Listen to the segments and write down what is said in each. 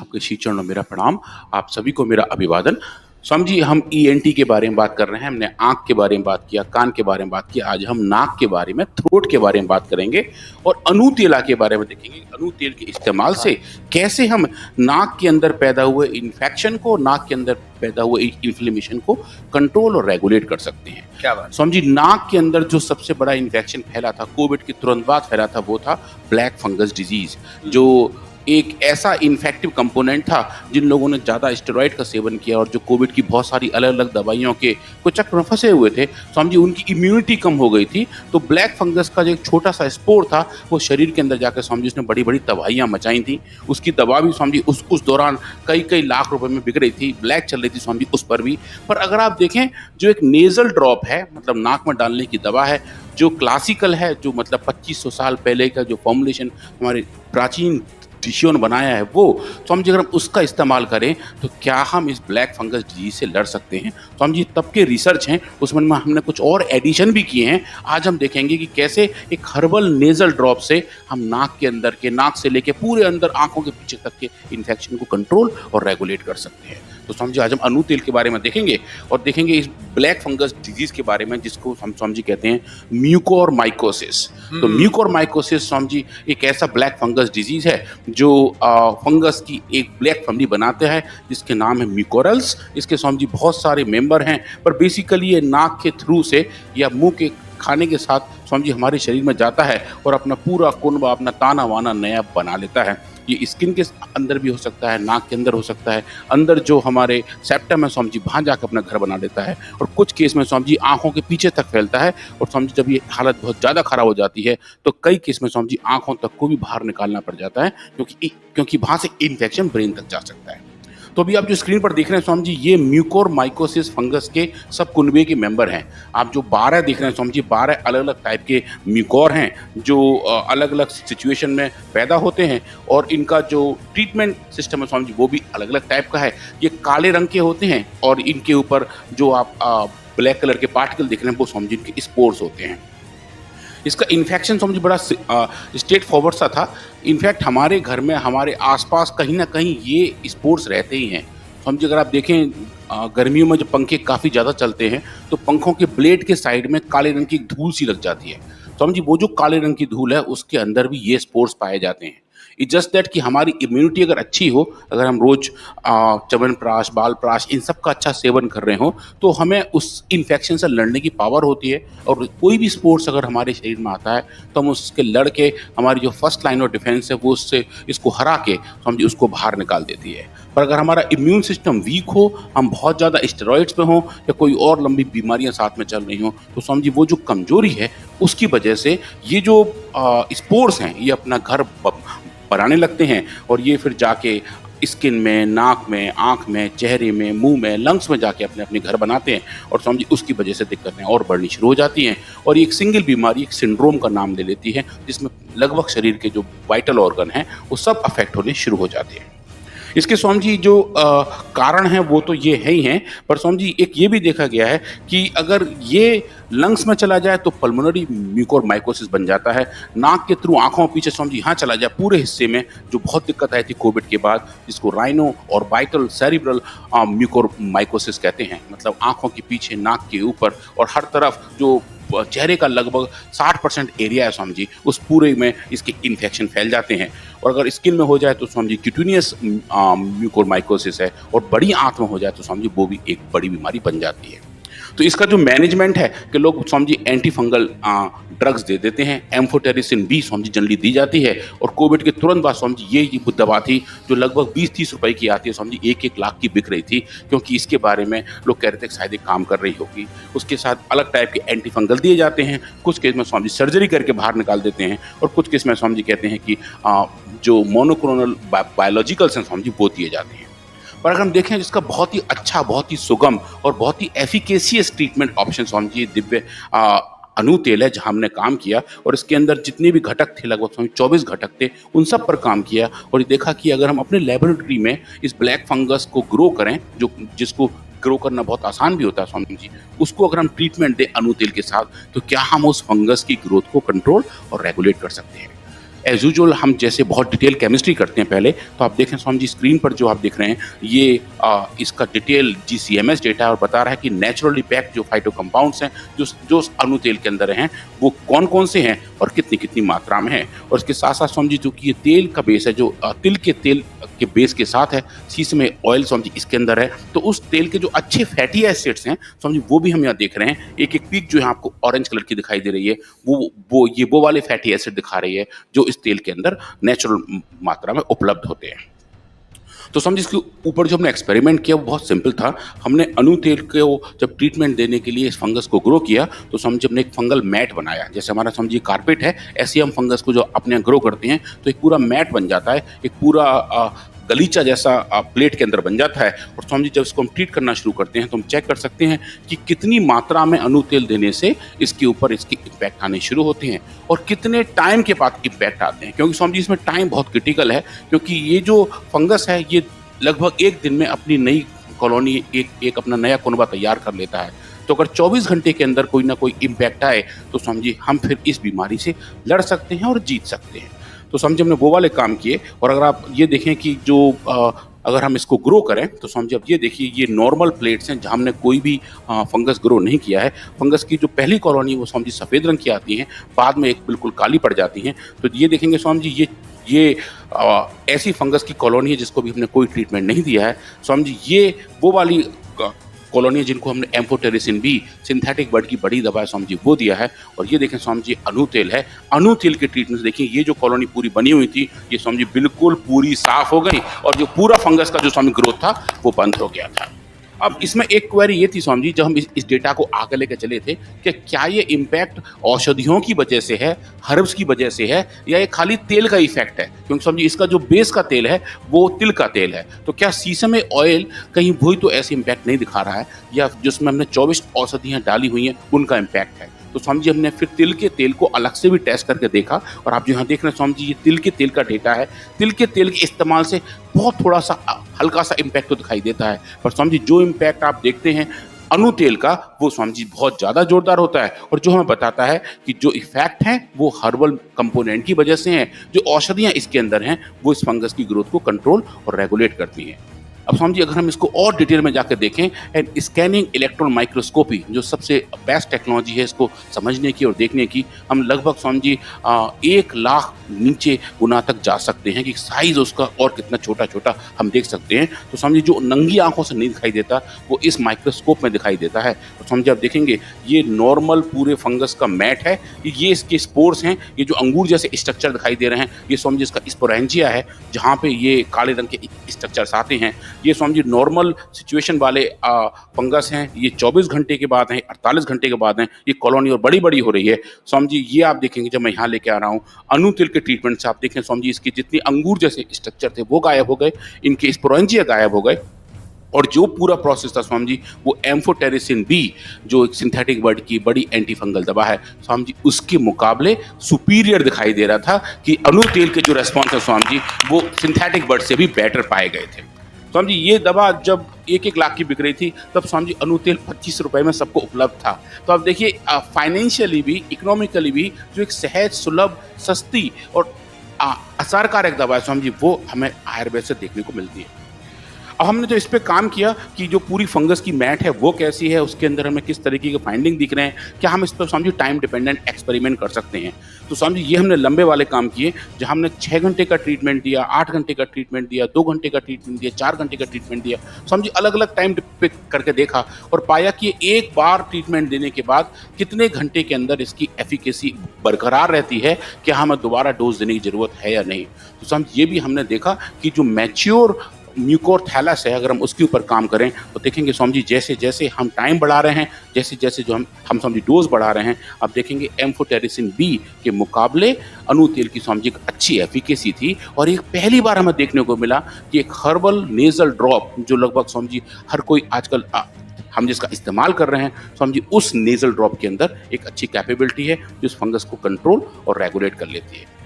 आपके श्री चरणों में मेरा प्रणाम। आप सभी को मेरा अभिवादन। स्वामी जी, हम ईएनटी के बारे में बात कर रहे हैं। हमने आँख के बारे में बात किया, कान के बारे में बात किया। आज हम नाक के बारे में, थ्रोट के बारे में बात करेंगे और अणुतेला के बारे में देखेंगे। अणुतेल के इस्तेमाल से कैसे हम नाक के अंदर पैदा हुए इन्फेक्शन को, नाक के अंदर पैदा हुए इन्फ्लेमेशन को कंट्रोल और रेगुलेट कर सकते हैं। क्या बात। स्वामी जी, नाक के अंदर जो सबसे बड़ा इन्फेक्शन फैला था, कोविड के तुरंत बाद फैला था, वो था ब्लैक फंगस डिजीज, जो एक ऐसा इन्फेक्टिव कंपोनेंट था जिन लोगों ने ज़्यादा स्टेरॉइड का सेवन किया और जो कोविड की बहुत सारी अलग अलग दवाइयों के कुछ चक्कर में फंसे हुए थे, स्वामी जी, उनकी इम्यूनिटी कम हो गई थी। तो ब्लैक फंगस का जो एक छोटा सा स्पोर था, वो शरीर के अंदर जाकर स्वामी जी उसने बड़ी बड़ी तबाहियाँ मचाई थी। उसकी दवा भी स्वामी जी उस दौरान कई कई लाख रुपए में बिक रही थी, ब्लैक चल रही थी स्वामी जी उस पर भी। पर अगर आप देखें, जो एक नेजल ड्रॉप है, मतलब नाक में डालने की दवा है, जो क्लासिकल है, जो मतलब 2500 साल पहले का जो फॉर्मुलेशन हमारे प्राचीन ऋषियों ने बनाया है, वो तो हम अगर हम उसका इस्तेमाल करें तो क्या हम इस ब्लैक फंगस डिजीज से लड़ सकते हैं। तो हम जी तब के रिसर्च हैं, उसमें हमने कुछ और एडिशन भी किए हैं। आज हम देखेंगे कि कैसे एक हर्बल नेजल ड्रॉप से हम नाक के अंदर के, नाक से लेके पूरे अंदर आंखों के पीछे तक के इन्फेक्शन को कंट्रोल और रेगुलेट कर सकते हैं। तो समझिए आज हम अणुतेल के बारे में देखेंगे और देखेंगे इस ब्लैक फंगस डिजीज के बारे में, जिसको हम स्वामी जी कहते हैं म्यूकोरमाइकोसिस। तो म्यूकोरमाइकोसिस स्वामी जी एक ऐसा ब्लैक फंगस डिजीज है जो फंगस की एक ब्लैक फैमिली बनाते हैं जिसके नाम है म्यूकोरल्स। इसके स्वामी जी बहुत सारे मेंबर हैं, पर बेसिकली ये नाक के थ्रू से या मुंह के खाने के साथ स्वामी जी हमारे शरीर में जाता है और अपना पूरा कुनबा, अपना ताना वाना नया बना लेता है। ये स्किन के अंदर भी हो सकता है, नाक के अंदर हो सकता है, अंदर जो हमारे सेप्टम है स्वामी जी वहाँ जाकर अपना घर बना लेता है, और कुछ केस में स्वामी जी आंखों के पीछे तक फैलता है। और स्वामी जी जब ये हालत बहुत ज़्यादा खराब हो जाती है तो कई केस में स्वामी जी आंखों तक को भी बाहर निकालना पड़ जाता है, क्योंकि वहाँ से इन्फेक्शन ब्रेन तक जा सकता है। तो अभी आप जो स्क्रीन पर देख रहे हैं स्वामी जी, ये म्यूकोरमाइकोसिस फंगस के सब कुनबे के मेंबर हैं। आप जो 12 देख रहे हैं स्वामी जी, 12 अलग अलग टाइप के म्यूकोर हैं जो अलग अलग सिचुएशन में पैदा होते हैं, और इनका जो ट्रीटमेंट सिस्टम है स्वामी जी वो भी अलग अलग टाइप का है। ये काले रंग के होते हैं और इनके ऊपर जो आप ब्लैक कलर के पार्टिकल देख रहे हैं वो स्वामी जी इनके स्पोर्स होते हैं। इसका इन्फेक्शन समझ बड़ा स्ट्रेट फॉरवर्ड सा था। इनफैक्ट हमारे घर में, हमारे आसपास कहीं ना कहीं ये स्पोर्ट्स रहते ही हैं। समझिए अगर आप देखें, गर्मियों में जब पंखे काफ़ी ज़्यादा चलते हैं तो पंखों के ब्लेड के साइड में काले रंग की एक धूल सी लग जाती है। समझिए वो जो काले रंग की धूल है उसके अंदर भी ये स्पोर्ट्स पाए जाते हैं। इट्स जस्ट दैट कि हमारी इम्यूनिटी अगर अच्छी हो, अगर हम रोज च्यवनप्राश, बालप्राश इन सब का अच्छा सेवन कर रहे हो, तो हमें उस इन्फेक्शन से लड़ने की पावर होती है। और कोई भी स्पोर्ट्स अगर हमारे शरीर में आता है तो हम उसके लड़ के, हमारी जो फर्स्ट लाइन ऑफ डिफेंस है वो उससे इसको हरा के समझिए उसको बाहर निकाल देती है। पर अगर हमारा इम्यून सिस्टम वीक हो, हम बहुत ज़्यादा स्टेरॉइड्स पे हों या कोई और लंबी बीमारियां साथ में चल रही हों, तो समझिए वो जो कमजोरी है उसकी वजह से ये जो स्पोर्ट्स हैं ये अपना घर बनाने लगते हैं, और ये फिर जाके स्किन में, नाक में, आँख में, चेहरे में, मुंह में, लंग्स में जाके अपने अपने घर बनाते हैं, और समझिए उसकी वजह से दिक्कतें और बढ़नी शुरू हो जाती हैं। और ये एक सिंगल बीमारी, एक सिंड्रोम का नाम ले लेती है, जिसमें लगभग शरीर के जो वाइटल ऑर्गन हैं वो सब अफेक्ट होने शुरू हो जाते हैं। इसके स्वामी जी जो कारण हैं वो तो ये है ही हैं, पर स्वामी जी एक ये भी देखा गया है कि अगर ये लंग्स में चला जाए तो पल्मोनरी म्यूकोरमाइकोसिस बन जाता है। नाक के थ्रू आंखों के पीछे स्वामी जी यहाँ चला जाए पूरे हिस्से में, जो बहुत दिक्कत आई थी कोविड के बाद, जिसको राइनो और बाइटल सेरिब्रल म्यूकोरमाइकोसिस कहते हैं। मतलब आंखों के पीछे, नाक के ऊपर और हर तरफ जो चेहरे का लगभग 60% एरिया है स्वामी जी, उस पूरे में इसके इन्फेक्शन फैल जाते हैं। और अगर स्किन में हो जाए तो स्वामी जी क्यूटेनियस म्यूकोरमाइकोसिस है, और बड़ी आंत में हो जाए तो स्वामी जी वो भी एक बड़ी बीमारी बन जाती है। तो इसका जो मैनेजमेंट है कि लोग Swami ji anti fungal drugs they देते हैं। Amphotericin B Swami ji generally दी जाती है, और कोविड के तुरंत बाद स्वामी जी ये दवा थी जो लगभग 20-30 रुपए की आती है स्वामी जी, 1-1 लाख की बिक रही थी, क्योंकि इसके बारे में लोग कह रहे थे कि शायद काम कर रही होगी। उसके साथ अलग टाइप के एंटी फंगल दिए जाते हैं। कुछ केस में स्वामी जी सर्जरी करके बाहर निकाल देते हैं, और कुछ केस में स्वामी जी कहते हैं कि जो मोनोक्लोनल बायोलॉजिकल्स हैं स्वामी जी वो दिए जाते हैं। पर अगर हम देखें जिसका बहुत ही अच्छा, बहुत ही सुगम और बहुत ही एफिकेसियस ट्रीटमेंट ऑप्शन स्वामी जी दिव्य अणुतेल है, जहाँ हमने काम किया, और इसके अंदर जितने भी घटक थे, लगभग स्वामी 24 घटक थे, उन सब पर काम किया, और ये देखा कि अगर हम अपने लेबोरेटरी में इस ब्लैक फंगस को ग्रो करें, जिसको ग्रो करना बहुत आसान भी होता है स्वामी जी, उसको अगर हम ट्रीटमेंट दें अणुतेल के साथ, तो क्या हम उस फंगस की ग्रोथ को कंट्रोल और रेगुलेट कर सकते हैं। एज़ यूजुअल हम जैसे बहुत डिटेल केमिस्ट्री करते हैं पहले, तो आप देखें स्वामी जी स्क्रीन पर जो आप देख रहे हैं, ये इसका डिटेल जीसीएमएस डेटा है और बता रहा है कि नेचुरली पैक्ड जो फाइटो कंपाउंड्स हैं, जो अणु तेल के अंदर हैं, वो कौन-कौन से हैं और कितनी-कितनी मात्रा में हैं। और इसके साथ-साथ स्वामी जी जो कि ये तेल का बेस है, जो तिल के तेल के बेस के साथ है, शीशमे ऑयल स्वामी जी इसके अंदर है, तो उस तेल के जो अच्छे फैटी एसिड्स हैं, स्वामी जी वो भी हम यहाँ देख रहे हैं। एक-एक पीक जो है आपको ऑरेंज कलर की दिखाई दे रही है, वो वाले फैटी एसिड दिखा रही है, जो इस तेल के अंदर नेचुरल मात्रा में उपलब्ध होते हैं। तो समझिए इसके ऊपर जो हमने एक्सपेरिमेंट किया वो बहुत सिंपल था। हमने अणु तेल को जब ट्रीटमेंट देने के लिए इस फंगस को ग्रो किया, तो समझिए हमने एक फंगल मैट बनाया। जैसे हमारा समझिए कारपेट है, ऐसे ही हम फंगस को जो अपने यहाँ ग्रो करते हैं, तो एक पूरा मैट बन जाता है, एक पूरा गलीचा जैसा प्लेट के अंदर बन जाता है। और समझिए जब इसको हम ट्रीट करना शुरू करते हैं, तो हम चेक कर सकते हैं कि कितनी मात्रा में अणु तेल देने से इसके ऊपर इसके इम्पैक्ट आने शुरू होते हैं और कितने टाइम के बाद इम्पैक्ट आते हैं। क्योंकि समझिए इसमें टाइम बहुत क्रिटिकल है, क्योंकि ये जो फंगस है, ये लगभग 1 दिन में अपनी नई कॉलोनी, एक अपना नया कुनबा तैयार कर लेता है। तो अगर 24 घंटे के अंदर कोई ना कोई इम्पैक्ट आए, तो समझिए हम फिर इस बीमारी से लड़ सकते हैं और जीत सकते हैं। तो समझिए हमने वो वाले काम किए। और अगर आप ये देखें कि जो अगर हम इसको ग्रो करें, तो समझिए अब ये देखिए, ये नॉर्मल प्लेट्स हैं जहाँ हमने कोई भी फंगस ग्रो नहीं किया है। फंगस की जो पहली कॉलोनी वो समझिए सफ़ेद रंग की आती हैं, बाद में एक बिल्कुल काली पड़ जाती हैं। तो ये देखेंगे स्वामी जी, ये ऐसी फंगस की कॉलोनी है जिसको भी हमने कोई ट्रीटमेंट नहीं दिया है। स्वामी जी ये वो वाली कॉलोनी है जिनको हमने एम्फोटेरिसिन बी, सिंथेटिक बर्ड की बड़ी दवा है स्वामी जी, वो दिया है। और ये देखें स्वामी जी, अणु तेल है। अणु तेल के ट्रीटमेंट देखिए, ये जो कॉलोनी पूरी बनी हुई थी, ये स्वामी जी बिल्कुल पूरी साफ हो गई और जो पूरा फंगस का जो स्वामी ग्रोथ था वो बंद हो गया था। अब इसमें एक क्वेरी ये थी स्वामी जी, जब हम इस डेटा को आगे लेकर चले थे, कि क्या ये इम्पैक्ट औषधियों की वजह से है, हर्ब्स की वजह से है, या ये खाली तेल का इफेक्ट है? क्योंकि समझिए इसका जो बेस का तेल है वो तिल का तेल है, तो क्या सीसम ऑयल कहीं वही तो ऐसे इम्पैक्ट नहीं दिखा रहा है, या जिसमें हमने 24 औषधियाँ डाली हुई हैं उनका इम्पैक्ट है? तो स्वामी जी हमने फिर तिल के तेल को अलग से भी टेस्ट करके देखा, और आप जो यहाँ देख रहे हैं स्वामी जी, ये तिल के तेल का डेटा है। तिल के तेल के इस्तेमाल से बहुत थोड़ा सा हल्का सा इम्पैक्ट तो दिखाई देता है, पर स्वामी जी जो इम्पैक्ट आप देखते हैं अणु तेल का, वो स्वामी जी बहुत ज़्यादा जोरदार होता है, और जो हमें बताता है कि जो इफेक्ट हैं वो हर्बल कंपोनेंट की वजह से हैं। जो औषधियाँ इसके अंदर हैं वो इस फंगस की ग्रोथ को कंट्रोल और रेगुलेट करती हैं। अब स्वामी जी अगर हम इसको और डिटेल में जाकर देखें, एंड स्कैनिंग इलेक्ट्रॉन माइक्रोस्कोपी जो सबसे बेस्ट टेक्नोलॉजी है इसको समझने की और देखने की, हम लगभग स्वामी जी 1 लाख नीचे गुना तक जा सकते हैं कि साइज उसका और कितना छोटा-छोटा हम देख सकते हैं। तो स्वामी जी जो नंगी आँखों से नहीं दिखाई देता, वो इस माइक्रोस्कोप में दिखाई देता है। तो स्वामी जी आप देखेंगे, ये नॉर्मल पूरे फंगस का मैट है, ये इसके स्पोर्स हैं, ये जो अंगूर जैसे स्ट्रक्चर दिखाई दे रहे हैं, ये स्वामी जी इसका स्पोरेंजिया है, जहाँ पे ये काले रंग के स्ट्रक्चर्स आते हैं। ये स्वामी जी नॉर्मल सिचुएशन वाले फंगस हैं, ये 24 घंटे के बाद हैं, 48 घंटे के बाद हैं, ये कॉलोनी और बड़ी-बड़ी हो रही है। स्वामी जी ये आप देखेंगे, जब मैं यहाँ लेके आ रहा हूँ, अणु तेल के ट्रीटमेंट से आप देखें स्वामी जी, इसके जितने अंगूर जैसे स्ट्रक्चर थे वो गायब हो गए, इनके स्पोरेंजिया गायब हो गए, और जो पूरा प्रोसेस था स्वामी जी, वो एम्फोटेरिसिन बी, जो एक सिंथेटिक बर्ड की बड़ी एंटी फंगल दवा है स्वामी जी, उसके मुकाबले सुपीरियर दिखाई दे रहा था, कि अणु तेल के जो रेस्पॉन्स है स्वामी जी, वो सिंथेटिक बर्ड से भी बेटर पाए गए थे। स्वामी जी ये दवा जब 1-1 लाख की बिक रही थी, तब स्वामी जी अणु तेल 25 रुपए में सबको उपलब्ध था। तो आप देखिए फाइनेंशियली भी, इकोनॉमिकली भी, जो एक सहज, सुलभ, सस्ती और असरकारक दवा है स्वामी जी, वो हमें आयुर्वेद से देखने को मिलती है। अब हमने जो इस पे काम किया कि जो पूरी फंगस की मैट है वो कैसी है, उसके अंदर हमें किस तरीके के फाइंडिंग दिख रहे हैं, क्या हम इस पर Swami ji time dependent experiment कर सकते हैं। तो स्वामी जी ये हमने लंबे वाले काम किए, जहाँ हमने 6 घंटे का ट्रीटमेंट दिया, 8 घंटे का ट्रीटमेंट दिया, 2 घंटे का ट्रीटमेंट दिया, 4 घंटे का ट्रीटमेंट दिया। स्वामी जी अलग अलग टाइम पे करके देखा और पाया कि एक बार ट्रीटमेंट देने के बाद कितने घंटे के अंदर इसकी एफिकेसी बरकरार रहती है, क्या हमें दोबारा डोज देने की ज़रूरत है या नहीं। तो स्वामी जी ये भी हमने देखा कि जो मैच्योर म्यूकोरथैलस है, अगर हम उसके ऊपर काम करें, तो देखेंगे स्वामी जी जैसे जैसे हम टाइम बढ़ा रहे हैं, जैसे जैसे जो हम स्वामी जी डोज बढ़ा रहे हैं, आप देखेंगे एम्फोटेरिसिन बी के मुकाबले अणु तेल की स्वामी जी एक अच्छी एफिकेसी थी। और एक पहली बार हमें देखने को मिला कि एक हर्बल नेजल ड्रॉप, जो लगभग स्वामी जी हर कोई आजकल हम जिसका इस्तेमाल कर रहे हैं स्वामी जी, उस नेजल ड्रॉप के अंदर एक अच्छी कैपेबिलिटी है जो इस फंगस को कंट्रोल और रेगुलेट कर लेती है।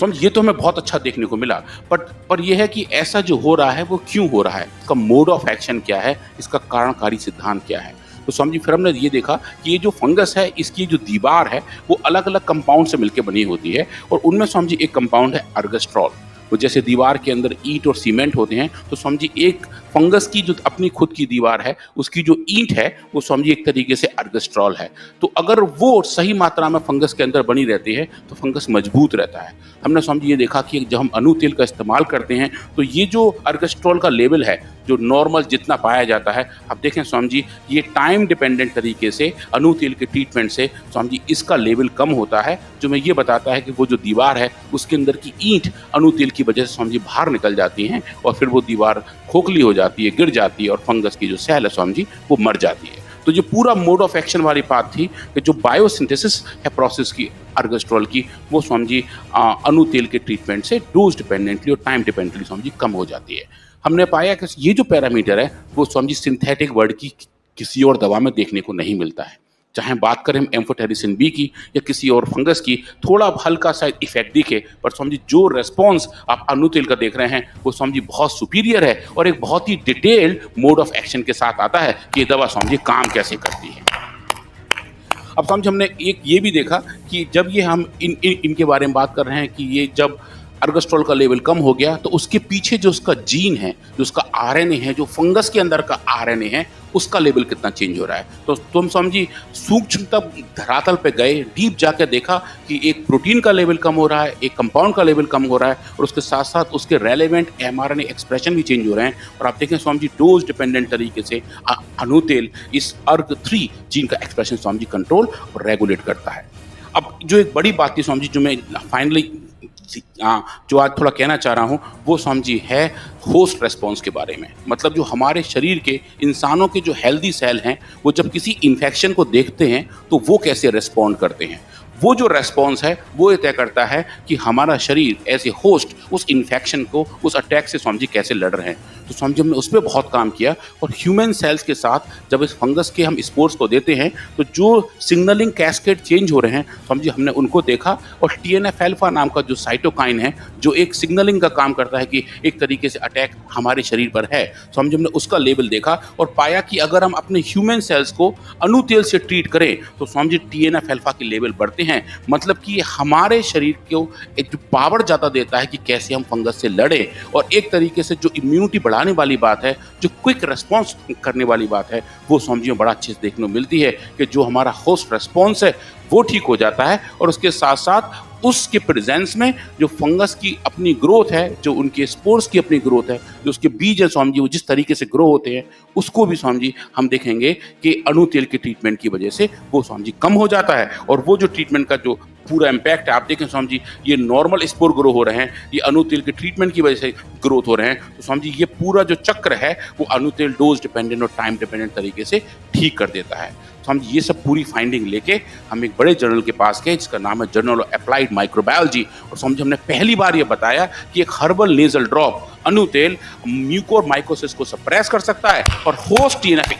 समझ ये तो हमें बहुत अच्छा देखने को मिला, पर यह है कि ऐसा जो हो रहा है वो क्यों हो रहा है, इसका मोड ऑफ एक्शन क्या है, इसका कार्यकारी सिद्धांत क्या है। तो स्वामी जी फिर हमने ये देखा कि ये जो फंगस है इसकी जो दीवार है वो अलग अलग कंपाउंड से मिलकर बनी होती है, और उनमें स्वामी जी एक कंपाउंड है अर्गस्ट्रॉल। तो जैसे दीवार के अंदर ईंट और सीमेंट होते हैं, तो स्वामी जी एक फंगस की जो अपनी खुद की दीवार है उसकी जो ईंट है वो स्वामी जी एक तरीके से अर्गस्ट्रॉल है। तो अगर वो सही मात्रा में फंगस के अंदर बनी रहती है तो फंगस मजबूत रहता है। हमने स्वामी जी ये देखा कि जब हम अनु तेल का इस्तेमाल करते हैं तो ये जो अर्गस्ट्रॉल का लेवल है जो नॉर्मल जितना पाया जाता है, आप देखें स्वामी जी ये टाइम डिपेंडेंट तरीके से अनु तेल के ट्रीटमेंट से स्वामी जी इसका लेवल कम होता है, जो मैं ये बताता है कि वो जो दीवार है उसके अंदर की ईंट अनु तेल की वजह से स्वामी जी बाहर निकल जाती हैं और फिर वो दीवार खोखली हो जाती है, गिर जाती है और फंगस की जो सेल है स्वामी जी वो मर जाती है। तो जो पूरा मोड ऑफ एक्शन वाली बात थी कि जो बायोसिंथेसिस है प्रोसेस की अर्गस्ट्रॉल की, वो स्वामी जी अनु तेल के ट्रीटमेंट से डोज डिपेंडेंटली और टाइम डिपेंडेंटली स्वामी जी कम हो जाती है। हमने पाया कि ये जो पैरामीटर है वो स्वामी जी सिंथेटिक वर्ड की किसी और दवा में देखने को नहीं मिलता है। चाहे बात करें हम एम्फोटेरिसिन बी की या किसी और फंगस की, थोड़ा हल्का सा इफेक्ट दिखे, पर स्वामी जी जो रेस्पॉन्स आप अनु तेल का देख रहे हैं वो स्वामी जी बहुत सुपीरियर है और एक बहुत ही डिटेल्ड मोड ऑफ एक्शन के साथ आता है कि ये दवा स्वामी जी काम कैसे करती है। अब स्वामी जी हमने एक ये भी देखा कि जब ये हम इनके बारे में बात कर रहे हैं कि ये जब अर्गस्ट्रॉल का लेवल कम हो गया तो उसके पीछे जो उसका जीन है, जो उसका आरएनए है, जो फंगस के अंदर का आरएनए है, उसका लेवल कितना चेंज हो रहा है। तो तुम स्वामी जी सूक्ष्म तब धरातल पे गए, डीप जाकर देखा कि एक प्रोटीन का लेवल कम हो रहा है, एक कंपाउंड का लेवल कम हो रहा है और उसके साथ साथ उसके रेलेवेंट एमआरएनए एक्सप्रेशन भी चेंज हो रहे हैं। और आप देखें स्वामी जी डोज डिपेंडेंट तरीके से अनु तेल इस अर्ग-3 जीन का एक्सप्रेशन स्वामी जी कंट्रोल और रेगुलेट करता है। अब जो एक बड़ी बात थी स्वामी जी जो मैं फाइनली जो आज थोड़ा कहना चाह रहा हूँ वो स्वामी जी है होस्ट रेस्पॉन्स के बारे में। मतलब जो हमारे शरीर के इंसानों के जो हेल्दी सेल हैं वो जब किसी इन्फेक्शन को देखते हैं तो वो कैसे रेस्पॉन्ड करते हैं। वो जो रेस्पॉन्स है वो ये तय करता है कि हमारा शरीर एज ए होस्ट उस इन्फेक्शन को, उस अटैक से स्वामी जी कैसे लड़ रहे हैं। तो स्वामी जी हमने उस पर बहुत काम किया और ह्यूमन सेल्स के साथ जब इस फंगस के हम स्पोर्स को देते हैं तो जो सिग्नलिंग कैस्केड चेंज हो रहे हैं स्वामी जी हमने उनको देखा। और TNF अल्फा नाम का जो साइटोकाइन है जो एक सिग्नलिंग का काम करता है कि एक तरीके से अटैक हमारे शरीर पर है, स्वामी जी हमने उसका लेवल देखा और पाया कि अगर हम अपने ह्यूमन सेल्स को अनु तेल से ट्रीट करें तो स्वामी जी TNF अल्फा के लेवल बढ़ते हैं। मतलब कि हमारे शरीर को एक जो पावर ज़्यादा देता है कि कैसे हम फंगस से लड़े, और एक तरीके से जो इम्यूनिटी बढ़ाने वाली बात है, जो क्विक रिस्पॉन्स करने वाली बात है, वो स्वामी जी में बड़ा अच्छे से देखने को मिलती है कि जो हमारा होस्ट रिस्पॉन्स है वो ठीक हो जाता है और उसके साथ साथ उसके प्रेजेंस में जो फंगस की अपनी ग्रोथ है, जो उनके स्पोर्स की अपनी ग्रोथ है, जो उसके बीज है स्वामी जी वो जिस तरीके से ग्रो होते हैं उसको भी स्वामी जी हम देखेंगे कि अनु तेल के ट्रीटमेंट की वजह से वो स्वामी जी कम हो जाता है। और वो जो ट्रीटमेंट का जो पूरा इम्पैक्ट है आप देखें स्वामी जी ये नॉर्मल स्पोर ग्रो हो रहे हैं, ये अनु तेल के ट्रीटमेंट की वजह से ग्रोथ हो रहे हैं। तो स्वामी जी ये पूरा जो चक्र है वो अनु तेल डोज डिपेंडेंट और टाइम डिपेंडेंट तरीके से ठीक कर देता है। तो हम ये सब पूरी फाइंडिंग लेके हम एक बड़े जर्नल के पास गए जिसका नाम है जर्नल ऑफ अप्लाइड माइक्रोबायोलॉजी, और समझे हमने पहली बार ये बताया कि एक हर्बल नेजल ड्रॉप अनु तेल म्यूकोरमाइकोसिस को सप्रेस कर सकता है और होस्ट TNF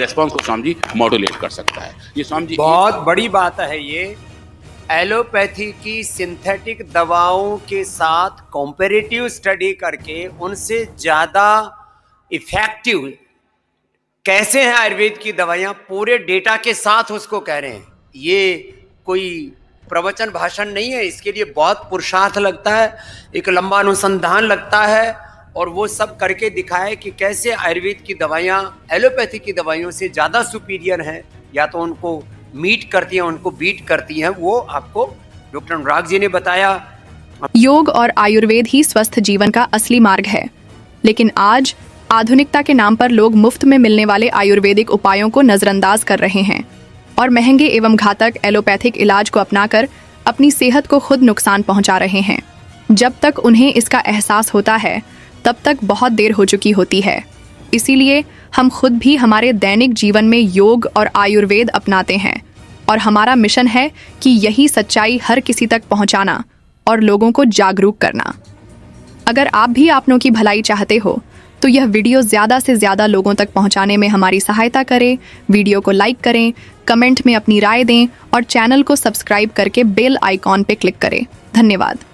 रेस्पॉन्स को स्वामी जी मॉड्यूलेट कर सकता है। ये स्वामी जी बहुत बड़ी बात है। ये एलोपैथी की सिंथेटिक दवाओं के साथ कॉम्पेरेटिव स्टडी करके उनसे ज़्यादा इफेक्टिव कैसे हैं आयुर्वेद की दवाइयाँ पूरे डेटा के साथ उसको कह रहे हैं। ये कोई प्रवचन भाषण नहीं है, इसके लिए बहुत पुरुषार्थ लगता है, एक लंबा अनुसंधान लगता है और वो सब करके दिखाए कि कैसे आयुर्वेद की दवाइयाँ एलोपैथी की दवाइयों से ज़्यादा सुपीरियर हैं, या तो उनको मीट करती हैं, उनको बीट करती हैं। वो आपको डॉक्टर अनुराग जी ने बताया। योग और आयुर्वेद ही स्वस्थ जीवन का असली मार्ग है, लेकिन आज आधुनिकता के नाम पर लोग मुफ्त में मिलने वाले आयुर्वेदिक उपायों को नजरअंदाज कर रहे हैं और महंगे एवं घातक एलोपैथिक इलाज को अपनाकर अपनी सेहत को खुद नुकसान पहुंचा रहे हैं। जब तक उन्हें इसका एहसास होता है तब तक बहुत देर हो चुकी होती है। इसीलिए हम खुद भी हमारे दैनिक जीवन में योग और आयुर्वेद अपनाते हैं और हमारा मिशन है कि यही सच्चाई हर किसी तक पहुंचाना और लोगों को जागरूक करना। अगर आप भी अपनों की भलाई चाहते हो तो यह वीडियो ज़्यादा से ज़्यादा लोगों तक पहुंचाने में हमारी सहायता करें। वीडियो को लाइक करें, कमेंट में अपनी राय दें और चैनल को सब्सक्राइब करके बेल आइकॉन पे क्लिक करें। धन्यवाद।